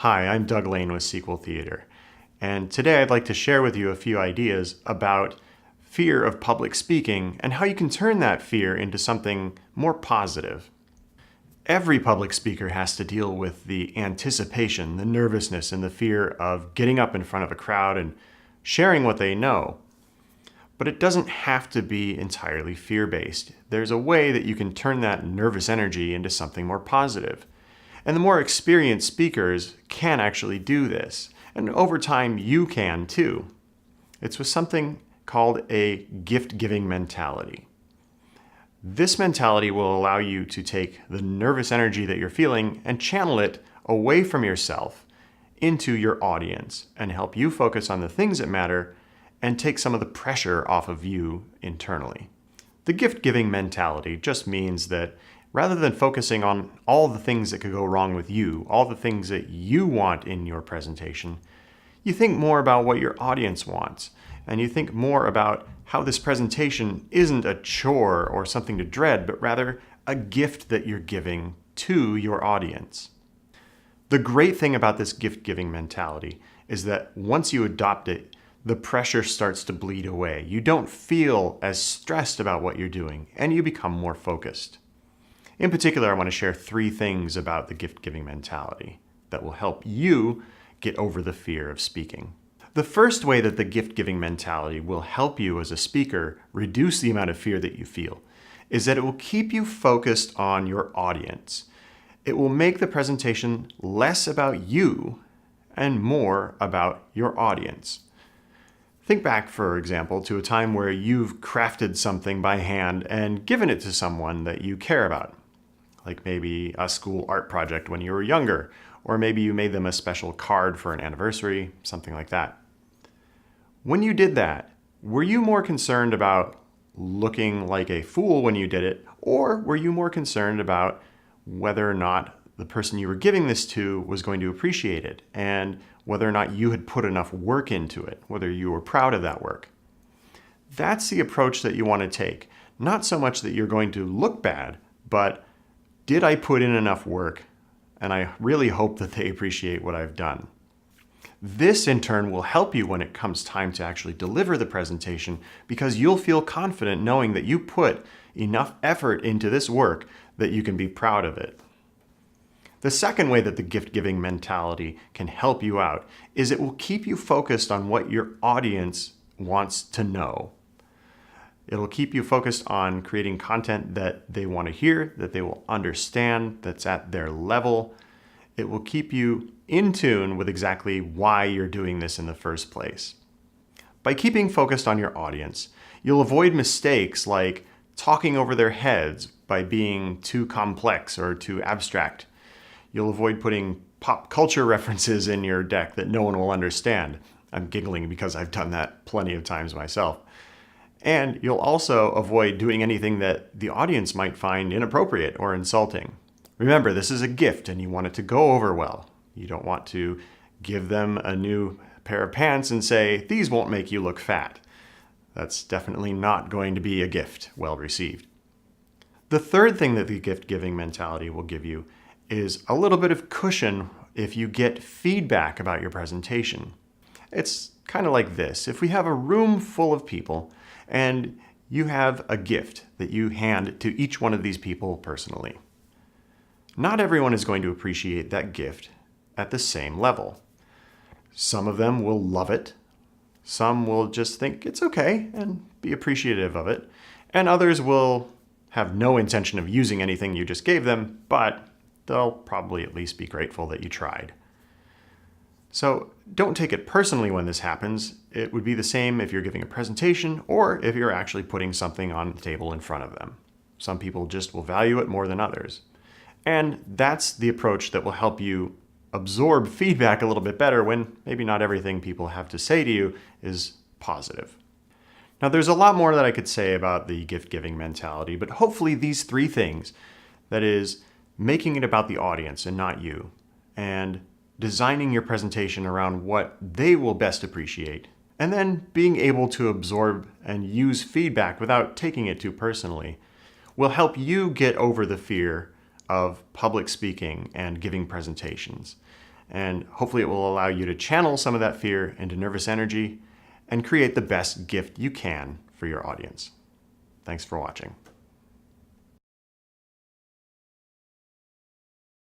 Hi, I'm Doug Lane with Sequel Theater, and today I'd like to share with you a few ideas about fear of public speaking and how you can turn that fear into something more positive. Every public speaker has to deal with the anticipation, the nervousness, and the fear of getting up in front of a crowd and sharing what they know. But it doesn't have to be entirely fear-based. There's a way that you can turn that nervous energy into something more positive. And the more experienced speakers can actually do this. And over time, you can too. It's with something called a gift-giving mentality. This mentality will allow you to take the nervous energy that you're feeling and channel it away from yourself into your audience and help you focus on the things that matter and take some of the pressure off of you internally. The gift-giving mentality just means that rather than focusing on all the things that could go wrong with you, all the things that you want in your presentation, you think more about what your audience wants, and you think more about how this presentation isn't a chore or something to dread, but rather a gift that you're giving to your audience. The great thing about this gift-giving mentality is that once you adopt it, the pressure starts to bleed away. You don't feel as stressed about what you're doing, and you become more focused. In particular, I want to share 3 things about the gift-giving mentality that will help you get over the fear of speaking. The first way that the gift-giving mentality will help you as a speaker reduce the amount of fear that you feel is that it will keep you focused on your audience. It will make the presentation less about you and more about your audience. Think back, for example, to a time where you've crafted something by hand and given it to someone that you care about. Like maybe a school art project when you were younger, or maybe you made them a special card for an anniversary, something like that. When you did that, were you more concerned about looking like a fool when you did it, or were you more concerned about whether or not the person you were giving this to was going to appreciate it, and whether or not you had put enough work into it, whether you were proud of that work? That's the approach that you want to take. Not so much that you're going to look bad, but did I put in enough work? And I really hope that they appreciate what I've done. This in turn will help you when it comes time to actually deliver the presentation, because you'll feel confident knowing that you put enough effort into this work that you can be proud of it. The second way that the gift-giving mentality can help you out is it will keep you focused on what your audience wants to know. It'll keep you focused on creating content that they want to hear, that they will understand, that's at their level. It will keep you in tune with exactly why you're doing this in the first place. By keeping focused on your audience, you'll avoid mistakes like talking over their heads by being too complex or too abstract. You'll avoid putting pop culture references in your deck that no one will understand. I'm giggling because I've done that plenty of times myself. And you'll also avoid doing anything that the audience might find inappropriate or insulting. Remember, this is a gift and you want it to go over well. You don't want to give them a new pair of pants and say, "These won't make you look fat." That's definitely not going to be a gift well received. The third thing that the gift-giving mentality will give you is a little bit of cushion if you get feedback about your presentation. It's kind of like this. If we have a room full of people and you have a gift that you hand to each one of these people personally, not everyone is going to appreciate that gift at the same level. Some of them will love it. Some will just think it's okay and be appreciative of it. And others will have no intention of using anything you just gave them, but they'll probably at least be grateful that you tried. So don't take it personally when this happens. It would be the same if you're giving a presentation or if you're actually putting something on the table in front of them. Some people just will value it more than others. And that's the approach that will help you absorb feedback a little bit better when maybe not everything people have to say to you is positive. Now, there's a lot more that I could say about the gift-giving mentality, but hopefully these 3 things, that is, making it about the audience and not you, and designing your presentation around what they will best appreciate, and then being able to absorb and use feedback without taking it too personally, will help you get over the fear of public speaking and giving presentations. And hopefully it will allow you to channel some of that fear into nervous energy and create the best gift you can for your audience. Thanks for watching.